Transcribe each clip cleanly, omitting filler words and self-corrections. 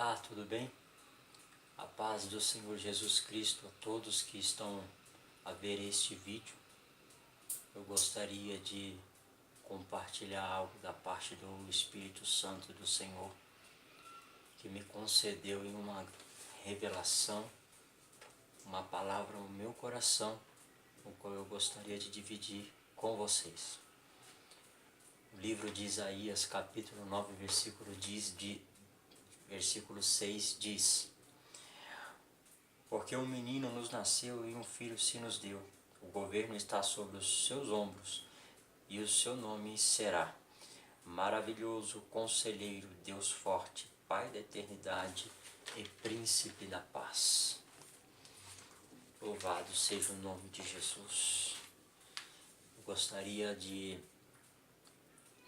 Olá, tudo bem? A paz do Senhor Jesus Cristo a todos que estão a ver este vídeo. Eu gostaria de compartilhar algo da parte do Espírito Santo do Senhor, que me concedeu em uma revelação, uma palavra no meu coração, o qual eu gostaria de dividir com vocês. O livro de Isaías, capítulo 9, versículo 6 diz: Porque um menino nos nasceu e um filho se nos deu. O governo está sobre os seus ombros, e o seu nome será Maravilhoso Conselheiro, Deus Forte, Pai da Eternidade e Príncipe da Paz. Louvado seja o nome de Jesus. Eu gostaria de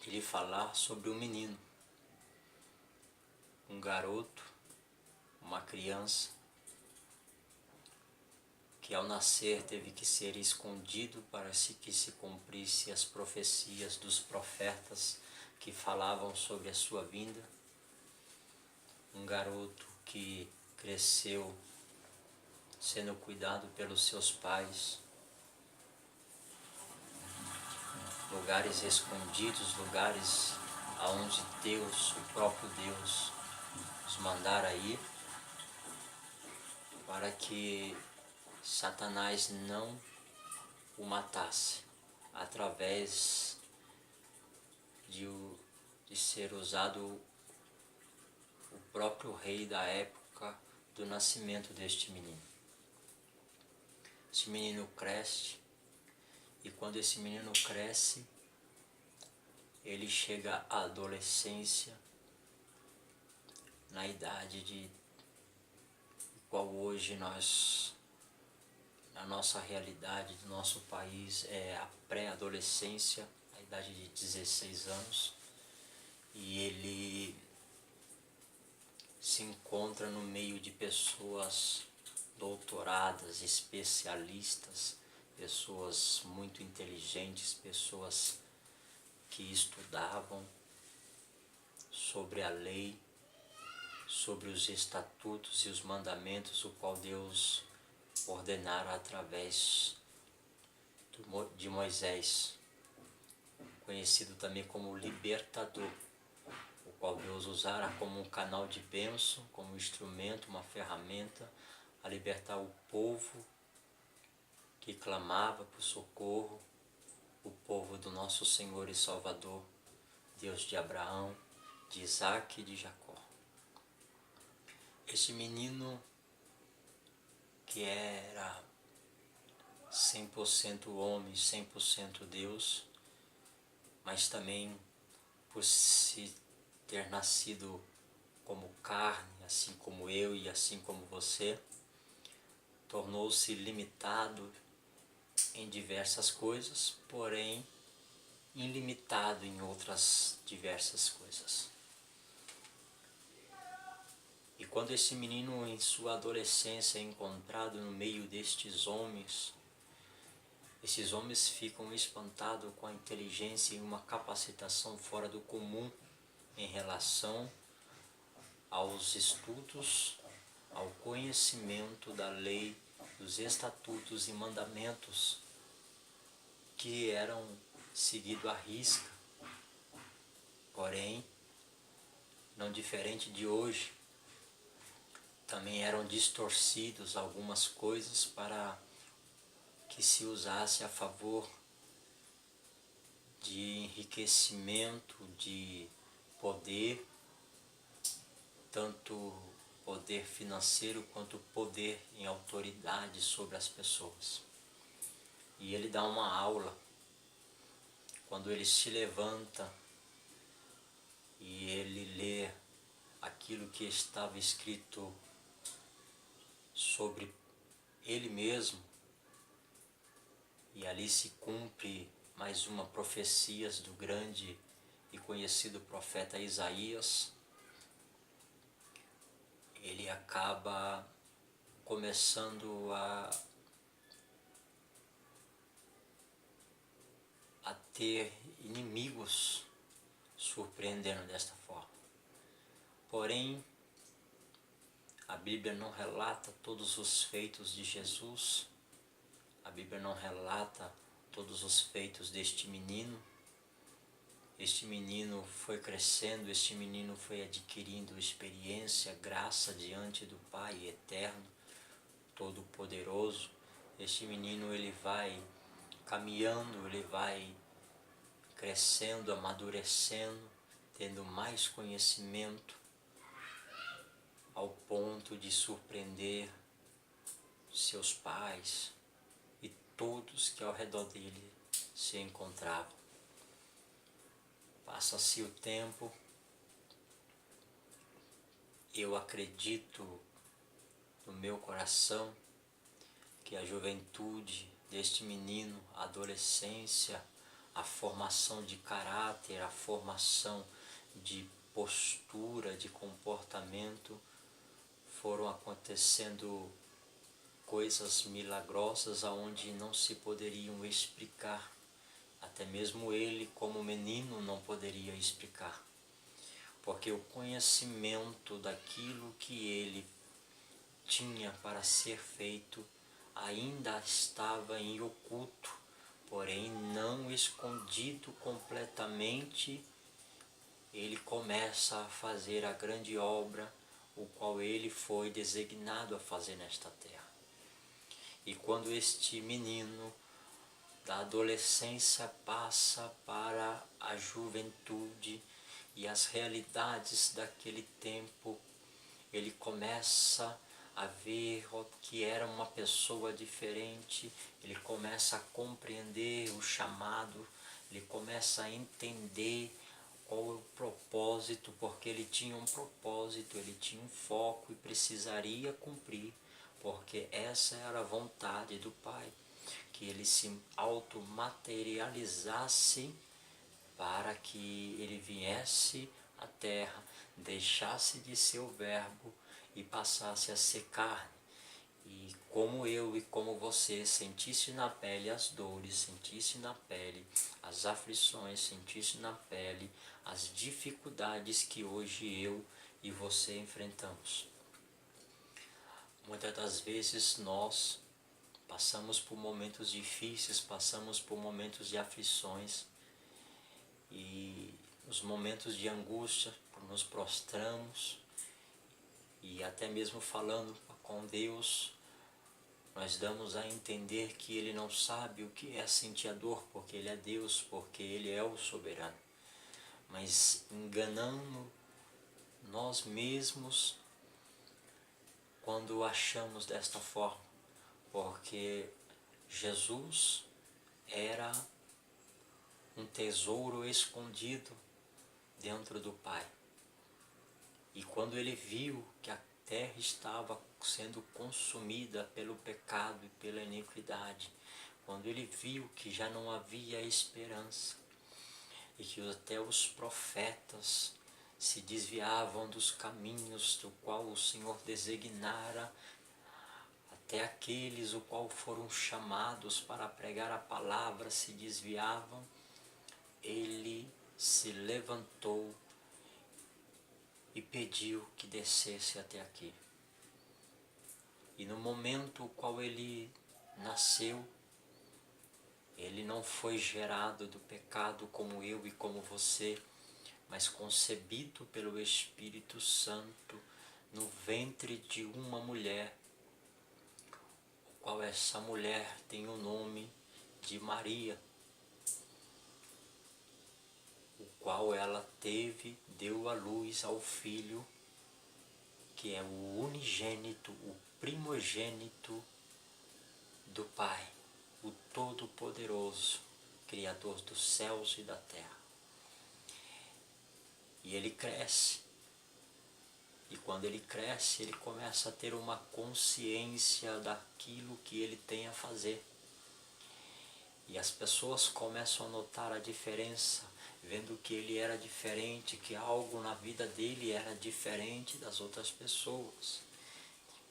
lhe falar sobre um menino, um garoto, uma criança, que ao nascer teve que ser escondido para que se cumprisse as profecias dos profetas que falavam sobre a sua vinda. Um garoto que cresceu sendo cuidado pelos seus pais, lugares escondidos, lugares aonde Deus, o próprio Deus, os mandara ir, para que Satanás não o matasse, através de ser usado o próprio rei da época do nascimento deste menino. Esse menino cresce, e quando esse menino cresce, ele chega à adolescência, na idade de qual hoje nós, na nossa realidade do nosso país, é a pré-adolescência, a idade de 16 anos, e ele se encontra no meio de pessoas doutoradas, especialistas, pessoas muito inteligentes, pessoas que estudavam sobre a lei, sobre os estatutos e os mandamentos, o qual Deus ordenara através de Moisés, conhecido também como libertador, o qual Deus usara como um canal de bênção, como um instrumento, uma ferramenta, a libertar o povo que clamava por socorro, o povo do nosso Senhor e Salvador, Deus de Abraão, de Isaac e de Jacó. Este menino, que era 100% homem, 100% Deus, mas também por se ter nascido como carne, assim como eu e assim como você, tornou-se limitado em diversas coisas, porém ilimitado em outras diversas coisas. E quando esse menino em sua adolescência é encontrado no meio destes homens, esses homens ficam espantados com a inteligência e uma capacitação fora do comum em relação aos estudos, ao conhecimento da lei, dos estatutos e mandamentos que eram seguidos à risca. Porém, não diferente de hoje, também eram distorcidos algumas coisas para que se usasse a favor de enriquecimento, de poder, tanto poder financeiro quanto poder em autoridade sobre as pessoas. E ele dá uma aula quando ele se levanta e ele lê aquilo que estava escrito sobre ele mesmo, e ali se cumpre mais uma profecia do grande e conhecido profeta Isaías. Ele acaba começando a ter inimigos, surpreendendo desta forma. Porém, A Bíblia não relata todos os feitos de Jesus, a Bíblia não relata todos os feitos deste menino. Este menino foi crescendo, este menino foi adquirindo experiência, graça diante do Pai eterno, todo-poderoso. Este menino ele vai caminhando, ele vai crescendo, amadurecendo, tendo mais conhecimento, ao ponto de surpreender seus pais e todos que ao redor dele se encontravam. Passa-se o tempo, eu acredito no meu coração que a juventude deste menino, a adolescência, a formação de caráter, a formação de postura, de comportamento, foram acontecendo coisas milagrosas aonde não se poderiam explicar. Até mesmo ele, como menino, não poderia explicar. Porque o conhecimento daquilo que ele tinha para ser feito ainda estava em oculto, porém não escondido completamente. Ele começa a fazer a grande obra, o qual ele foi designado a fazer nesta terra. E quando este menino da adolescência passa para a juventude e as realidades daquele tempo, ele começa a ver que era uma pessoa diferente, ele começa a compreender o chamado, ele começa a entender qual é o propósito, porque ele tinha um propósito, ele tinha um foco e precisaria cumprir, porque essa era a vontade do Pai, que ele se automaterializasse para que ele viesse à terra, deixasse de ser o verbo e passasse a ser carne. E como eu e como você sentisse na pele as dores, sentisse na pele as aflições, sentisse na pele as dificuldades que hoje eu e você enfrentamos. Muitas das vezes nós passamos por momentos difíceis, passamos por momentos de aflições e nos momentos de angústia nos prostramos e até mesmo falando com Deus, nós damos a entender que Ele não sabe o que é sentir a dor, porque Ele é Deus, porque Ele é o soberano. Mas enganando nós mesmos quando achamos desta forma, porque Jesus era um tesouro escondido dentro do Pai. E quando ele viu que a terra estava sendo consumida pelo pecado e pela iniquidade, quando ele viu que já não havia esperança e que até os profetas se desviavam dos caminhos do qual o Senhor designara, até aqueles o qual foram chamados para pregar a palavra se desviavam, ele se levantou e pediu que descesse até aqui. E no momento no qual ele nasceu, ele não foi gerado do pecado como eu e como você, mas concebido pelo Espírito Santo no ventre de uma mulher, o qual essa mulher tem o nome de Maria, o qual ela deu à luz ao Filho, que é o unigênito, o primogênito do Pai, o Todo-Poderoso, Criador dos céus e da terra. E ele cresce. E quando ele cresce, ele começa a ter uma consciência daquilo que ele tem a fazer. E as pessoas começam a notar a diferença, vendo que ele era diferente, que algo na vida dele era diferente das outras pessoas.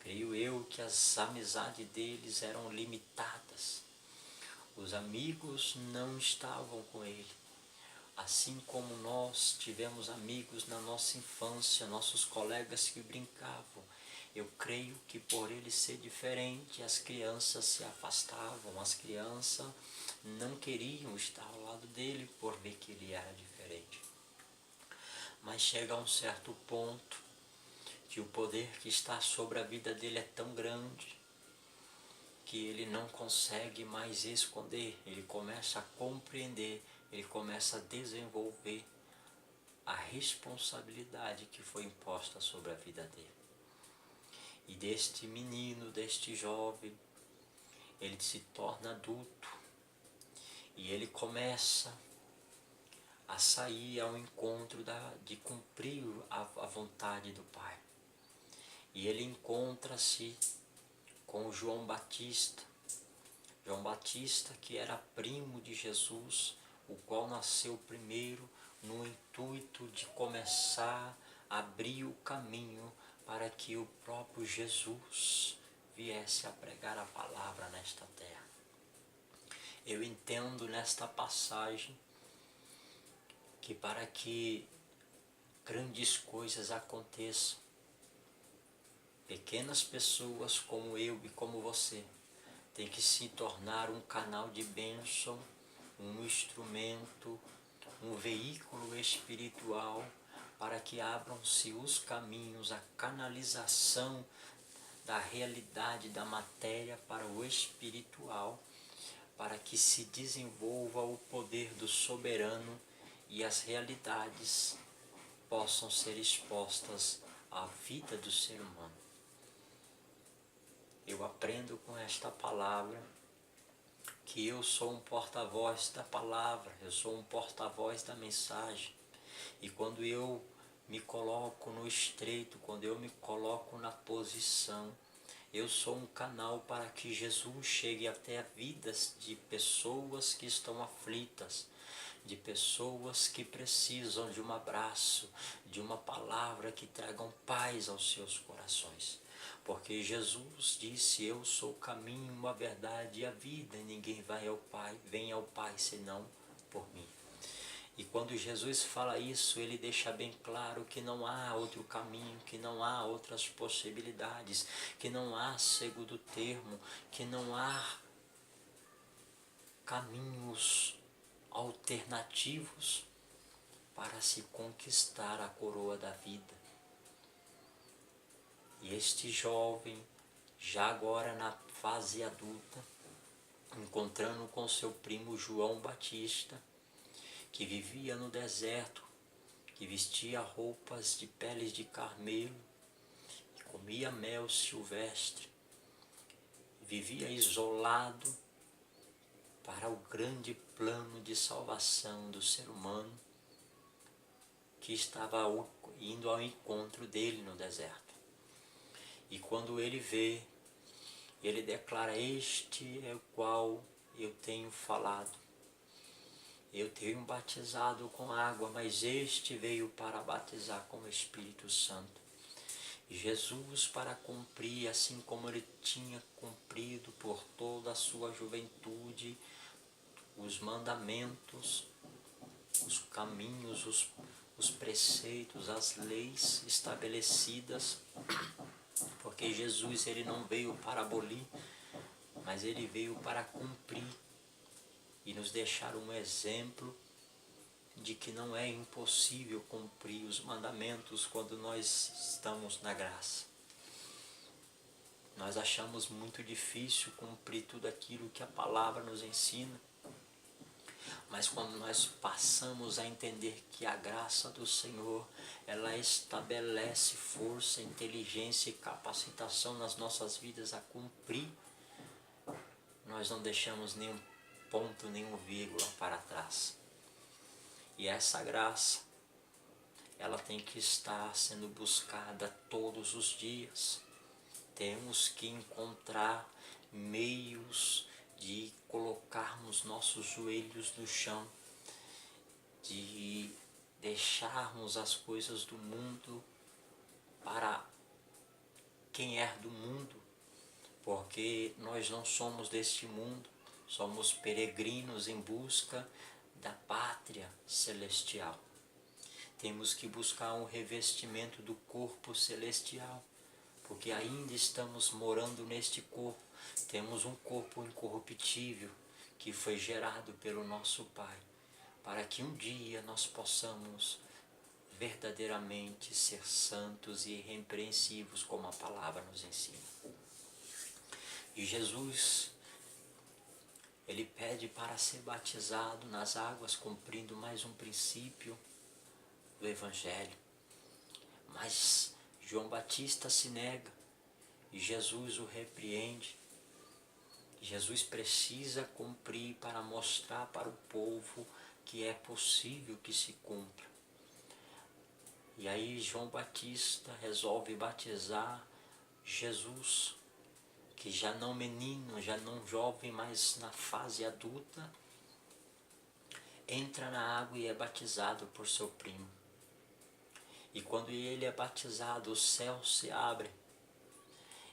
Creio eu que as amizades deles eram limitadas. Os amigos não estavam com ele. Assim como nós tivemos amigos na nossa infância, nossos colegas que brincavam. Eu creio que por ele ser diferente, as crianças se afastavam, as crianças não queriam estar ao lado dele por ver que ele era diferente. Mas chega a um certo ponto que o poder que está sobre a vida dele é tão grande que ele não consegue mais esconder, ele começa a compreender, ele começa a desenvolver a responsabilidade que foi imposta sobre a vida dele. E deste menino, deste jovem, ele se torna adulto e ele começa a sair ao encontro de cumprir a vontade do Pai. E ele encontra-se com João Batista. João Batista, que era primo de Jesus, o qual nasceu primeiro no intuito de começar a abrir o caminho para que o próprio Jesus viesse a pregar a palavra nesta terra. Eu entendo nesta passagem que para que grandes coisas aconteçam, pequenas pessoas como eu e como você tem que se tornar um canal de bênção, um instrumento, um veículo espiritual para que abram-se os caminhos, a canalização da realidade da matéria para o espiritual, para que se desenvolva o poder do soberano e as realidades possam ser expostas à vida do ser humano. Eu aprendo com esta palavra que eu sou um porta-voz da palavra, eu sou um porta-voz da mensagem. E quando eu me coloco no estreito, quando eu me coloco na posição, eu sou um canal para que Jesus chegue até a vidas de pessoas que estão aflitas, de pessoas que precisam de um abraço, de uma palavra que tragam paz aos seus corações. Porque Jesus disse, eu sou o caminho, a verdade e a vida, e ninguém vem ao Pai senão por mim. E quando Jesus fala isso, ele deixa bem claro que não há outro caminho, que não há outras possibilidades, que não há segundo termo, que não há caminhos alternativos para se conquistar a coroa da vida. E este jovem, já agora na fase adulta, encontrando com seu primo João Batista, que vivia no deserto, que vestia roupas de peles de carneiro, que comia mel silvestre, vivia isolado para o grande plano de salvação do ser humano, que estava indo ao encontro dele no deserto. E quando ele vê, ele declara, este é o qual eu tenho falado. Eu tenho batizado com água, mas este veio para batizar com o Espírito Santo. E Jesus, para cumprir, assim como ele tinha cumprido por toda a sua juventude, os mandamentos, os caminhos, os preceitos, as leis estabelecidas, porque Jesus ele não veio para abolir, mas ele veio para cumprir e nos deixar um exemplo de que não é impossível cumprir os mandamentos quando nós estamos na graça. Nós achamos muito difícil cumprir tudo aquilo que a palavra nos ensina, mas quando nós passamos a entender que a graça do Senhor, ela estabelece força, inteligência e capacitação nas nossas vidas a cumprir, nós não deixamos nenhum ponto, nenhum vírgula para trás. E essa graça, ela tem que estar sendo buscada todos os dias. Temos que encontrar meios de colocarmos nossos joelhos no chão, de deixarmos as coisas do mundo para quem é do mundo, porque nós não somos deste mundo, somos peregrinos em busca da pátria celestial. Temos que buscar um revestimento do corpo celestial, porque ainda estamos morando neste corpo. Temos um corpo incorruptível que foi gerado pelo nosso Pai, para que um dia nós possamos verdadeiramente ser santos e irrepreensíveis, como a palavra nos ensina. E Jesus, ele pede para ser batizado nas águas, cumprindo mais um princípio do Evangelho. Mas João Batista se nega e Jesus o repreende. Jesus precisa cumprir para mostrar para o povo que é possível que se cumpra. E aí João Batista resolve batizar Jesus, que já não menino, já não jovem, mas na fase adulta, entra na água e é batizado por seu primo. E quando ele é batizado, o céu se abre.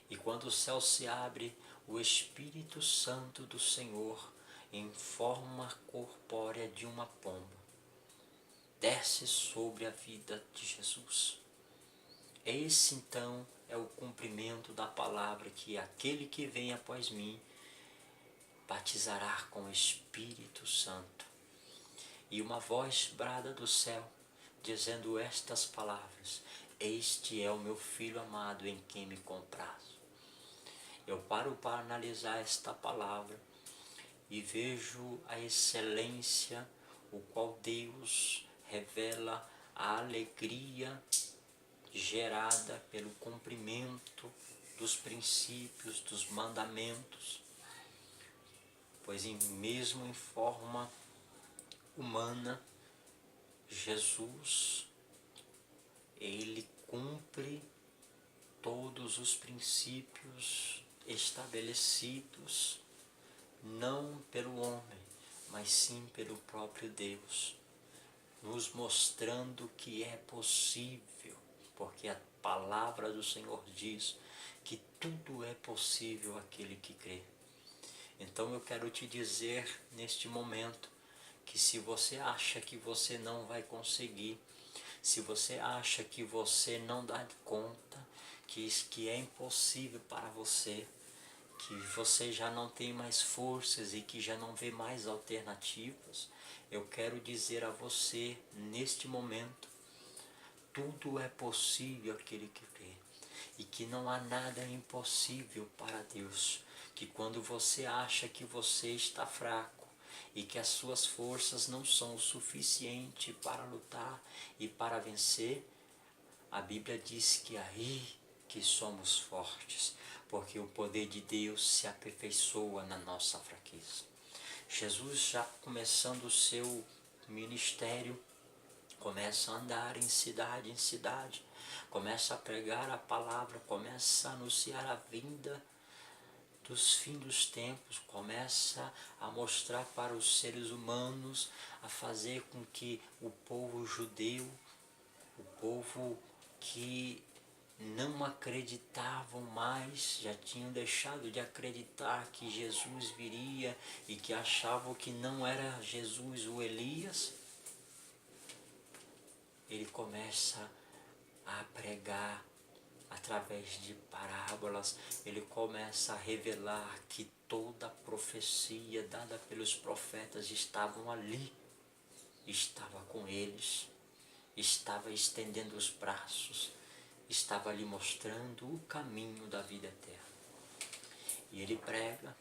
E quando o céu se abre, o Espírito Santo do Senhor, em forma corpórea de uma pomba, desce sobre a vida de Jesus. Esse então é o cumprimento da palavra, que aquele que vem após mim batizará com o Espírito Santo. E uma voz brada do céu, dizendo estas palavras: este é o meu Filho amado, em quem me comprazo. Eu paro para analisar esta palavra e vejo a excelência, o qual Deus revela, a alegria gerada pelo cumprimento dos princípios, dos mandamentos, pois mesmo em forma humana, Jesus, ele cumpre todos os princípios estabelecidos, não pelo homem, mas sim pelo próprio Deus, nos mostrando que é possível, porque a palavra do Senhor diz que tudo é possível àquele que crê. Então eu quero te dizer neste momento que se você acha que você não vai conseguir, se você acha que você não dá conta, que é impossível para você, que você já não tem mais forças e que já não vê mais alternativas, eu quero dizer a você neste momento, tudo é possível àquele que crê, e que não há nada impossível para Deus, que quando você acha que você está fraco e que as suas forças não são o suficiente para lutar e para vencer, a Bíblia diz que aí que somos fortes, porque o poder de Deus se aperfeiçoa na nossa fraqueza. Jesus, já começando o seu ministério, começa a andar em cidade, começa a pregar a palavra, começa a anunciar a vinda dos fins dos tempos, começa a mostrar para os seres humanos, a fazer com que o povo judeu, o povo que não acreditavam mais, já tinham deixado de acreditar que Jesus viria e que achavam que não era Jesus o Elias, ele começa a pregar através de parábolas, ele começa a revelar que toda a profecia dada pelos profetas estavam ali, estava com eles, estava estendendo os braços, estava lhe mostrando o caminho da vida eterna. E ele prega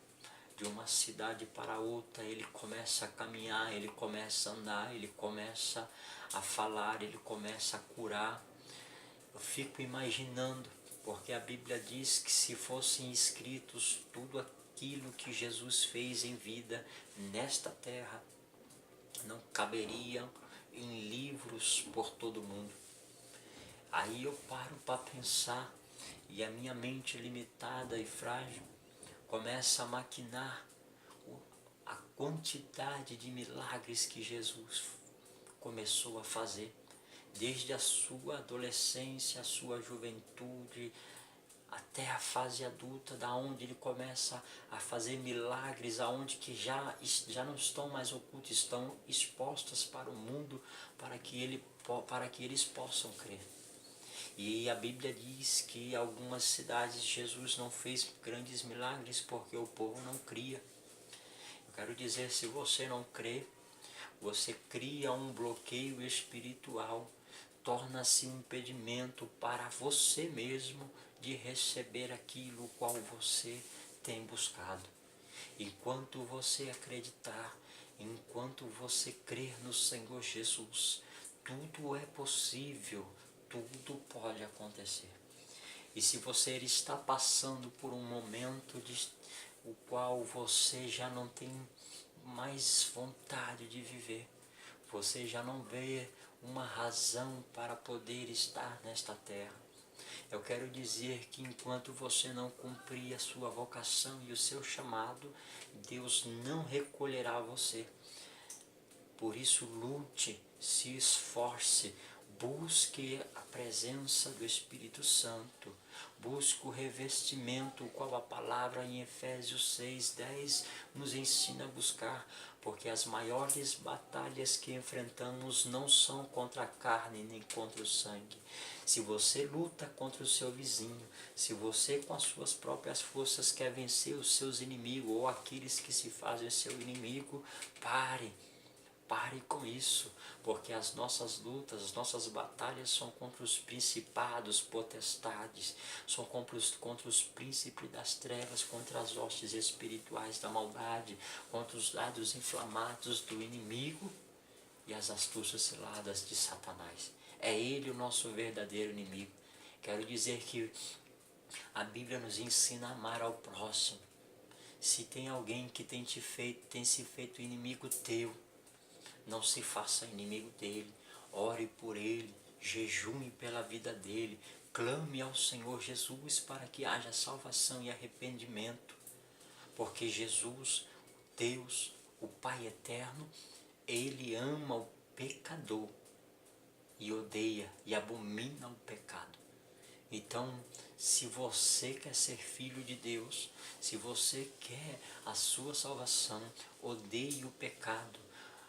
de uma cidade para outra, ele começa a caminhar, ele começa a andar, ele começa a falar, ele começa a curar. Eu fico imaginando, porque a Bíblia diz que se fossem escritos tudo aquilo que Jesus fez em vida nesta terra, não caberiam em livros por todo mundo. Aí eu paro para pensar e a minha mente limitada e frágil começa a maquinar a quantidade de milagres que Jesus começou a fazer, desde a sua adolescência, a sua juventude, até a fase adulta, da onde ele começa a fazer milagres, aonde que já não estão mais ocultos, estão expostos para o mundo, para que eles possam crer. E a Bíblia diz que em algumas cidades Jesus não fez grandes milagres porque o povo não cria. Eu quero dizer, se você não crê, você cria um bloqueio espiritual, torna-se um impedimento para você mesmo de receber aquilo qual você tem buscado. Enquanto você acreditar, enquanto você crer no Senhor Jesus, tudo é possível, tudo pode acontecer. E se você está passando por um momento o qual você já não tem mais vontade de viver, você já não vê uma razão para poder estar nesta terra, eu quero dizer que enquanto você não cumprir a sua vocação e o seu chamado, Deus não recolherá você. Por isso lute, se esforce, busque a presença do Espírito Santo, busque o revestimento, qual a palavra em Efésios 6:10 nos ensina a buscar, porque as maiores batalhas que enfrentamos não são contra a carne nem contra o sangue. Se você luta contra o seu vizinho, se você com as suas próprias forças quer vencer os seus inimigos ou aqueles que se fazem seu inimigo, pare com isso, porque as nossas lutas, as nossas batalhas são contra os principados, potestades, são contra os príncipes das trevas, contra as hostes espirituais da maldade, contra os dados inflamados do inimigo e as astúcias ciladas de Satanás. É ele o nosso verdadeiro inimigo. Quero dizer que a Bíblia nos ensina a amar ao próximo. Se tem alguém que tem se feito inimigo teu, não se faça inimigo dele, ore por ele, jejue pela vida dele, clame ao Senhor Jesus para que haja salvação e arrependimento, porque Jesus, Deus, o Pai eterno, ele ama o pecador e odeia e abomina o pecado. Então, se você quer ser filho de Deus, se você quer a sua salvação, odeie o pecado,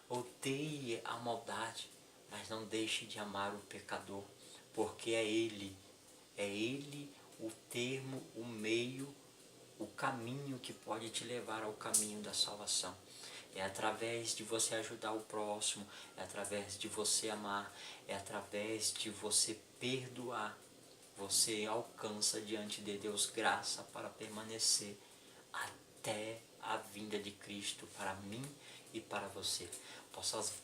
odeie a maldade, mas não deixe de amar o pecador, porque é Ele o termo, o meio, o caminho que pode te levar ao caminho da salvação. É através de você ajudar o próximo, é através de você amar, é através de você perdoar. Você alcança diante de Deus graça para permanecer até a vinda de Cristo para mim e para você.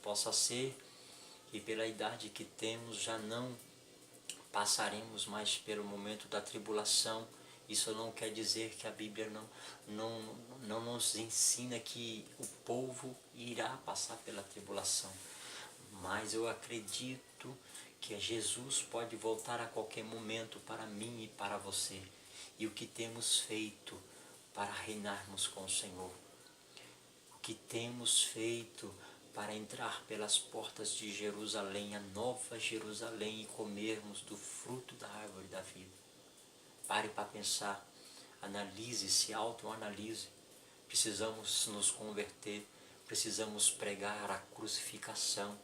Possa ser que pela idade que temos já não passaremos mais pelo momento da tribulação. Isso não quer dizer que a Bíblia não nos ensina que o povo irá passar pela tribulação. Mas eu acredito que Jesus pode voltar a qualquer momento para mim e para você. E o que temos feito para reinarmos com o Senhor? O que temos feito para entrar pelas portas de Jerusalém, a nova Jerusalém, e comermos do fruto da árvore da vida? Pare para pensar, analise, se autoanalise. Precisamos nos converter, precisamos pregar a crucificação,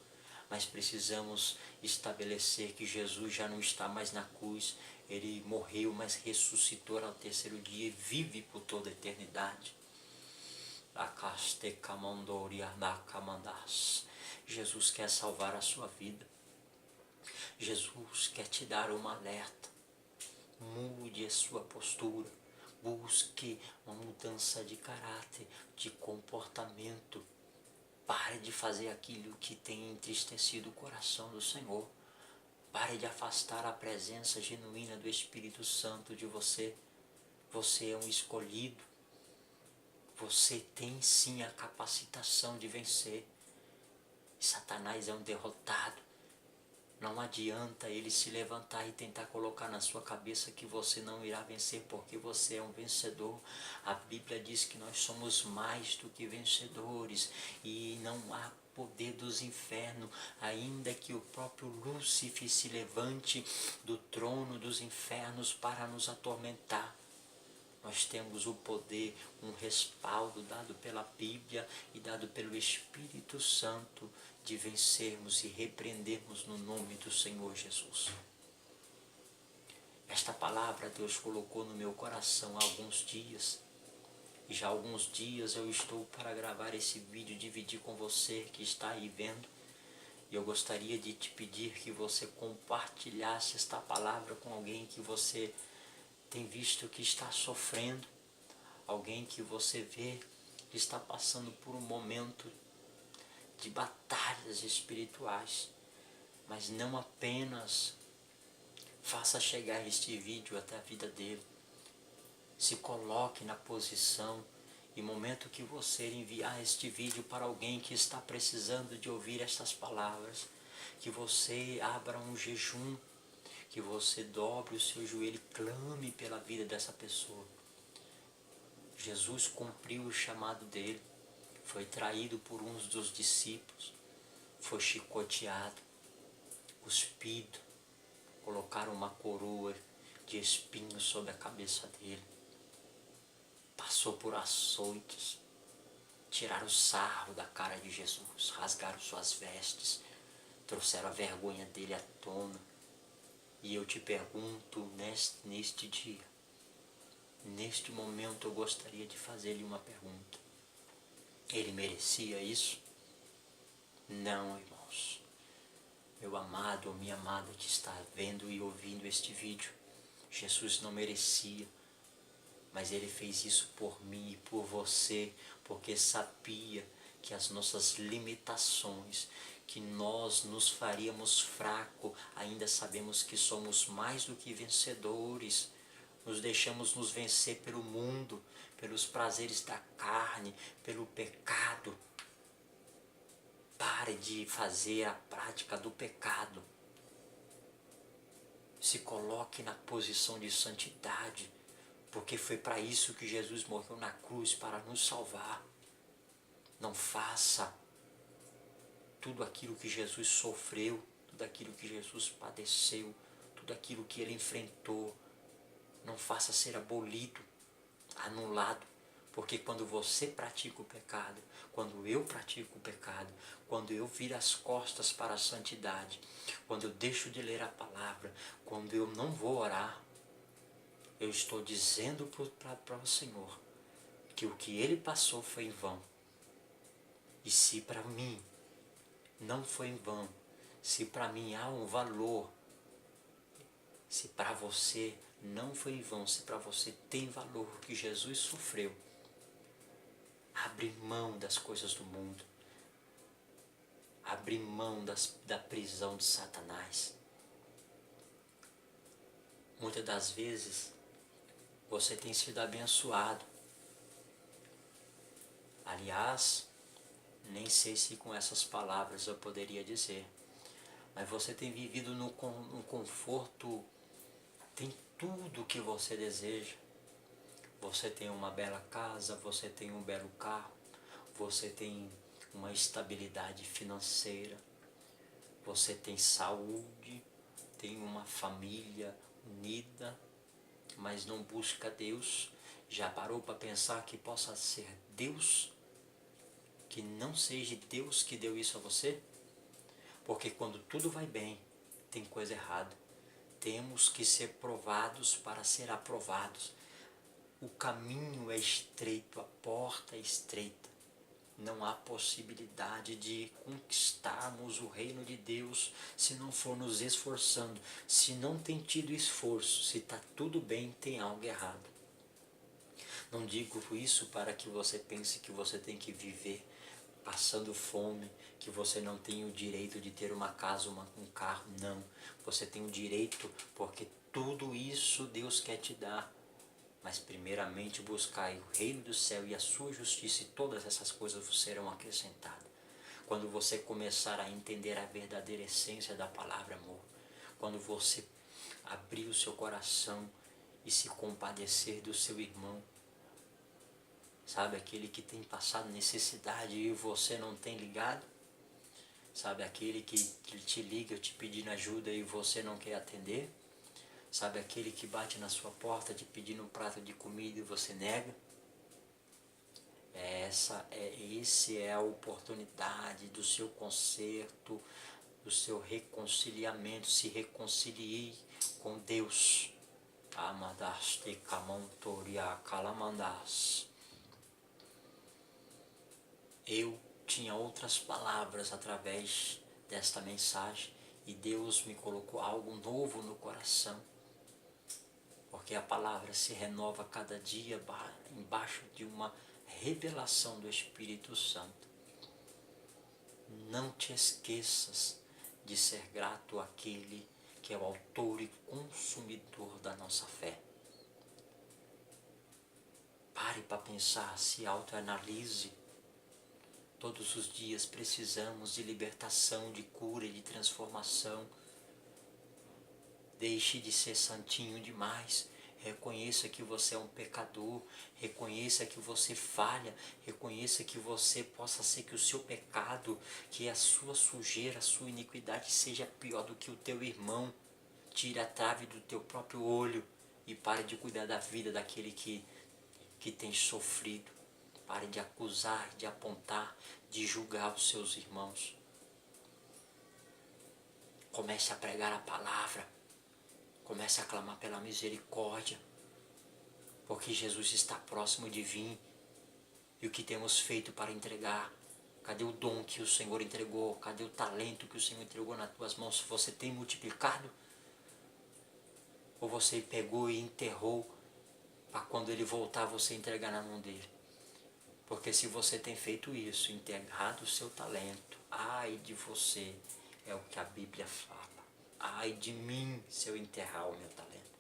mas precisamos estabelecer que Jesus já não está mais na cruz, ele morreu, mas ressuscitou ao terceiro dia e vive por toda a eternidade. Jesus quer salvar a sua vida. Jesus quer te dar um alerta. Mude a sua postura. Busque uma mudança de caráter, de comportamento. Pare de fazer aquilo que tem entristecido o coração do Senhor. Pare de afastar a presença genuína do Espírito Santo de você. Você é um escolhido. Você tem sim a capacitação de vencer. Satanás é um derrotado. Não adianta ele se levantar e tentar colocar na sua cabeça que você não irá vencer, porque você é um vencedor. A Bíblia diz que nós somos mais do que vencedores e não há poder dos infernos, ainda que o próprio Lúcifer se levante do trono dos infernos para nos atormentar. Nós temos o poder, um respaldo dado pela Bíblia e dado pelo Espírito Santo de vencermos e repreendermos no nome do Senhor Jesus. Esta palavra Deus colocou no meu coração há alguns dias. E já há alguns dias eu estou para gravar esse vídeo e dividir com você que está aí vendo. E eu gostaria de te pedir que você compartilhasse esta palavra com alguém que você tem visto que está sofrendo. Alguém que você vê que está passando por um momento de batalhas espirituais. Mas não apenas faça chegar este vídeo até a vida dele. Se coloque na posição e momento que você enviar este vídeo para alguém que está precisando de ouvir estas palavras, que você abra um jejum, que você dobre o seu joelho e clame pela vida dessa pessoa. Jesus cumpriu o chamado dele, foi traído por uns dos discípulos, foi chicoteado, cuspido, colocaram uma coroa de espinhos sobre a cabeça dele, passou por açoites, tiraram sarro da cara de Jesus, rasgaram suas vestes, trouxeram a vergonha dele à tona. E eu te pergunto neste dia, neste momento eu gostaria de fazer-lhe uma pergunta. Ele merecia isso? Não, irmãos. Meu amado ou minha amada que está vendo e ouvindo este vídeo, Jesus não merecia, mas ele fez isso por mim e por você, porque sabia que as nossas limitações, que nós nos faríamos fraco, ainda sabemos que somos mais do que vencedores. Nos deixamos nos vencer pelo mundo, pelos prazeres da carne, pelo pecado. Pare de fazer a prática do pecado. Se coloque na posição de santidade, porque foi para isso que Jesus morreu na cruz, para nos salvar. Não faça tudo aquilo que Jesus sofreu, tudo aquilo que Jesus padeceu, tudo aquilo que ele enfrentou. Não faça ser abolido, anulado, porque quando você pratica o pecado, quando eu pratico o pecado, quando eu viro as costas para a santidade, quando eu deixo de ler a palavra, quando eu não vou orar, eu estou dizendo para o Senhor que o que ele passou foi em vão. E se para mim não foi em vão, se para mim há um valor, se para você não foi em vão, se para você tem valor o que Jesus sofreu, abre mão das coisas do mundo, abre mão da prisão de Satanás. Muitas das vezes você tem sido abençoado. Aliás, nem sei se com essas palavras eu poderia dizer, mas você tem vivido no conforto, tem tudo o que você deseja. Você tem uma bela casa, você tem um belo carro, você tem uma estabilidade financeira, você tem saúde, tem uma família unida, mas não busca Deus. Já parou para pensar que possa ser Deus? Que não seja Deus que deu isso a você? Porque quando tudo vai bem, tem coisa errada. Temos que ser provados para ser aprovados. O caminho é estreito, a porta é estreita. Não há possibilidade de conquistarmos o reino de Deus se não for nos esforçando. Se não tem tido esforço, se está tudo bem, tem algo errado. Não digo isso para que você pense que você tem que viver passando fome, que você não tem o direito de ter uma casa, um carro. Não, você tem o direito, porque tudo isso Deus quer te dar. Mas primeiramente buscai o reino do céu e a sua justiça, e todas essas coisas vos serão acrescentadas. Quando você começar a entender a verdadeira essência da palavra amor, quando você abrir o seu coração e se compadecer do seu irmão, sabe, aquele que tem passado necessidade e você não tem ligado, sabe, aquele que te liga te pedindo ajuda e você não quer atender, sabe, aquele que bate na sua porta te pedindo um prato de comida e você nega. Esse é a oportunidade do seu conserto, do seu reconciliamento. Se reconcilie com Deus. Amadas te camontoria calamandas. Eu tinha outras palavras através desta mensagem e Deus me colocou algo novo no coração. Porque a palavra se renova cada dia embaixo de uma revelação do Espírito Santo. Não te esqueças de ser grato àquele que é o autor e consumidor da nossa fé. Pare para pensar, se autoanalise. Todos os dias precisamos de libertação, de cura e de transformação. Deixe de ser santinho demais. Reconheça que você é um pecador. Reconheça que você falha. Reconheça que você possa ser que o seu pecado, que a sua sujeira, a sua iniquidade seja pior do que o teu irmão. Tire a trave do teu próprio olho e pare de cuidar da vida daquele que tem sofrido. Pare de acusar, de apontar, de julgar os seus irmãos. Comece a pregar a palavra. Comece a clamar pela misericórdia. Porque Jesus está próximo de vir. E o que temos feito para entregar? Cadê o dom que o Senhor entregou? Cadê o talento que o Senhor entregou nas tuas mãos? Você tem multiplicado? Ou você pegou e enterrou para quando ele voltar você entregar na mão dele? Porque se você tem feito isso, enterrado o seu talento, ai de você, é o que a Bíblia fala. Ai de mim se eu enterrar o meu talento.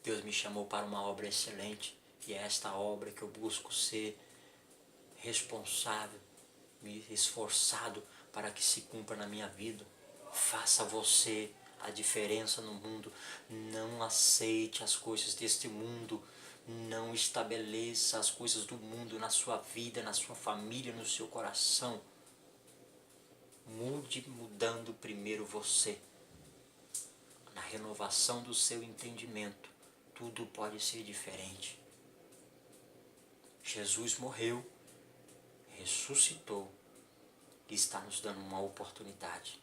Deus me chamou para uma obra excelente e é esta obra que eu busco ser responsável, me esforçado para que se cumpra na minha vida. Faça você a diferença no mundo. Não aceite as coisas deste mundo. Não estabeleça as coisas do mundo na sua vida, na sua família, no seu coração. Mude mudando primeiro você. Na renovação do seu entendimento, tudo pode ser diferente. Jesus morreu, ressuscitou e está nos dando uma oportunidade.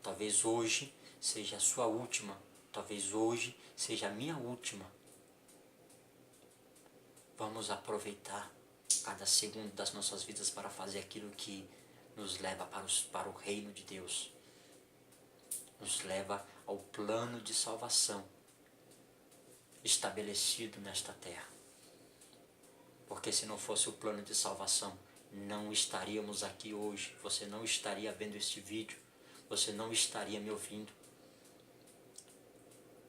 Talvez hoje seja a sua última, talvez hoje seja a minha última. Vamos aproveitar cada segundo das nossas vidas para fazer aquilo que nos leva para o reino de Deus. Nos leva ao plano de salvação estabelecido nesta terra. Porque se não fosse o plano de salvação, não estaríamos aqui hoje. Você não estaria vendo este vídeo. Você não estaria me ouvindo.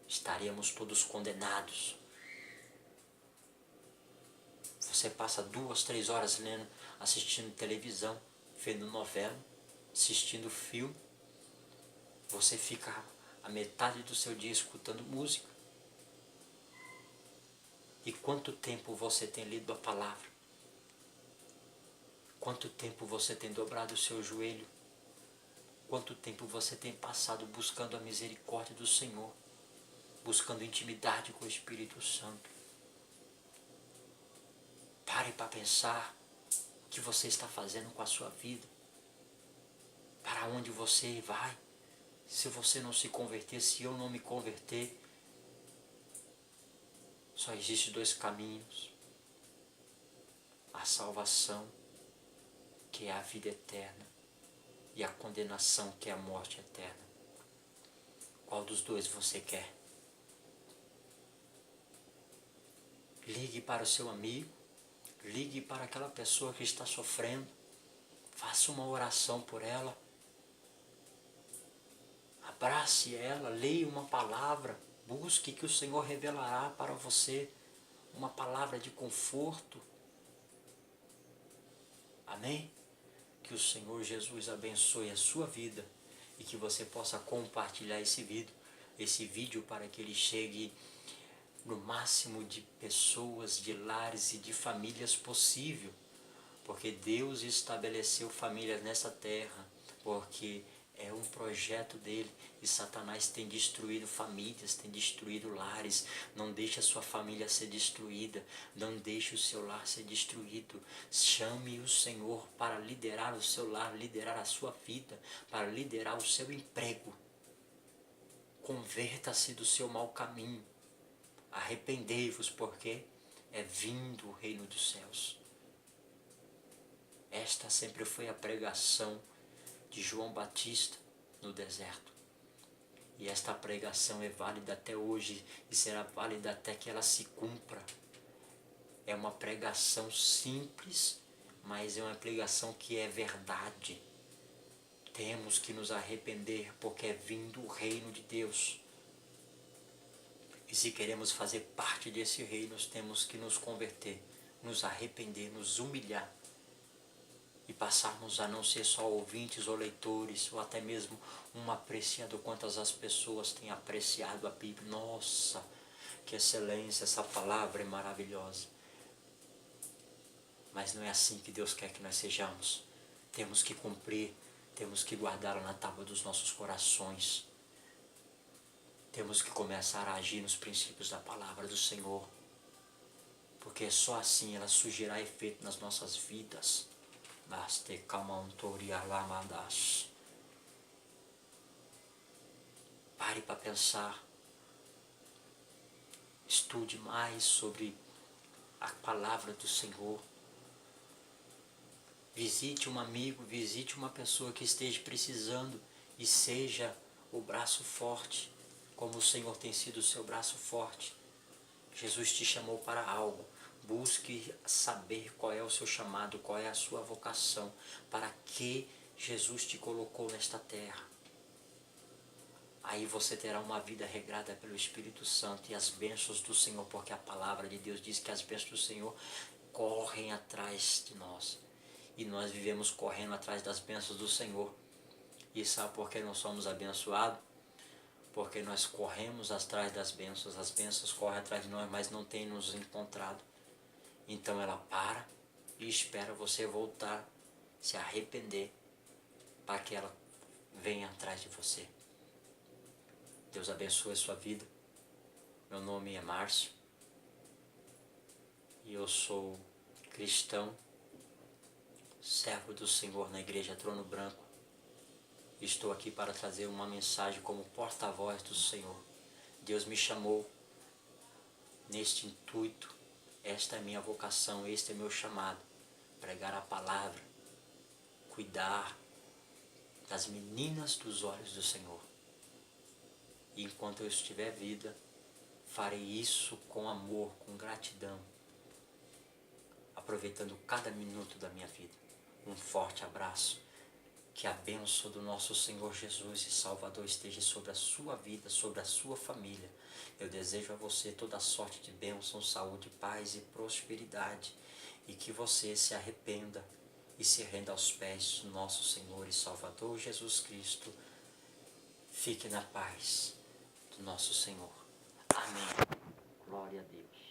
Estaríamos todos condenados. Você passa 2, 3 horas lendo, assistindo televisão, vendo novela, assistindo filme. Você fica a metade do seu dia escutando música. E quanto tempo você tem lido a palavra? Quanto tempo você tem dobrado o seu joelho? Quanto tempo você tem passado buscando a misericórdia do Senhor? Buscando intimidade com o Espírito Santo? Pare para pensar o que você está fazendo com a sua vida. Para onde você vai? Se você não se converter, se eu não me converter, só existe 2 caminhos. A salvação, que é a vida eterna, e a condenação, que é a morte eterna. Qual dos 2 você quer? Ligue para o seu amigo, ligue para aquela pessoa que está sofrendo, faça uma oração por ela, abrace ela, leia uma palavra, busque que o Senhor revelará para você uma palavra de conforto. Amém? Que o Senhor Jesus abençoe a sua vida e que você possa compartilhar esse vídeo para que ele chegue no máximo de pessoas, de lares e de famílias possível, porque Deus estabeleceu famílias nessa terra, porque é um projeto dele e Satanás tem destruído famílias, tem destruído lares. Não deixe a sua família ser destruída, não deixe o seu lar ser destruído. Chame o Senhor para liderar o seu lar, liderar a sua vida, para liderar o seu emprego. Converta-se do seu mau caminho. Arrependei-vos, porque é vindo o reino dos céus. Esta sempre foi a pregação de João Batista no deserto. E esta pregação é válida até hoje e será válida até que ela se cumpra. É uma pregação simples, mas é uma pregação que é verdade. Temos que nos arrepender, porque é vindo o reino de Deus. E se queremos fazer parte desse reino, nós temos que nos converter, nos arrepender, nos humilhar e passarmos a não ser só ouvintes ou leitores, ou até mesmo um apreciador. Quantas as pessoas têm apreciado a Bíblia. Nossa, que excelência, essa palavra é maravilhosa. Mas não é assim que Deus quer que nós sejamos. Temos que cumprir, temos que guardá-la na tábua dos nossos corações. Temos que começar a agir nos princípios da palavra do Senhor. Porque só assim ela surgirá efeito nas nossas vidas. Pare para pensar. Estude mais sobre a palavra do Senhor. Visite um amigo, visite uma pessoa que esteja precisando e seja o braço forte, como o Senhor tem sido o seu braço forte. Jesus te chamou para algo. Busque saber qual é o seu chamado, qual é a sua vocação, para que Jesus te colocou nesta terra. Aí você terá uma vida regrada pelo Espírito Santo e as bênçãos do Senhor, porque a palavra de Deus diz que as bênçãos do Senhor correm atrás de nós. E nós vivemos correndo atrás das bênçãos do Senhor. E sabe por que nós somos abençoados? Porque nós corremos atrás das bênçãos. As bênçãos correm atrás de nós, mas não têm nos encontrado. Então ela para e espera você voltar, se arrepender, para que ela venha atrás de você. Deus abençoe a sua vida. Meu nome é Márcio e eu sou cristão, servo do Senhor na Igreja Trono Branco. Estou aqui para trazer uma mensagem como porta-voz do Senhor. Deus me chamou neste intuito. Esta é minha vocação, este é meu chamado. Pregar a palavra, cuidar das meninas dos olhos do Senhor. E enquanto eu estiver vida, farei isso com amor, com gratidão, aproveitando cada minuto da minha vida. Um forte abraço. Que a bênção do nosso Senhor Jesus e Salvador esteja sobre a sua vida, sobre a sua família. Eu desejo a você toda sorte de bênção, saúde, paz e prosperidade. E que você se arrependa e se renda aos pés do nosso Senhor e Salvador Jesus Cristo. Fique na paz do nosso Senhor. Amém. Glória a Deus.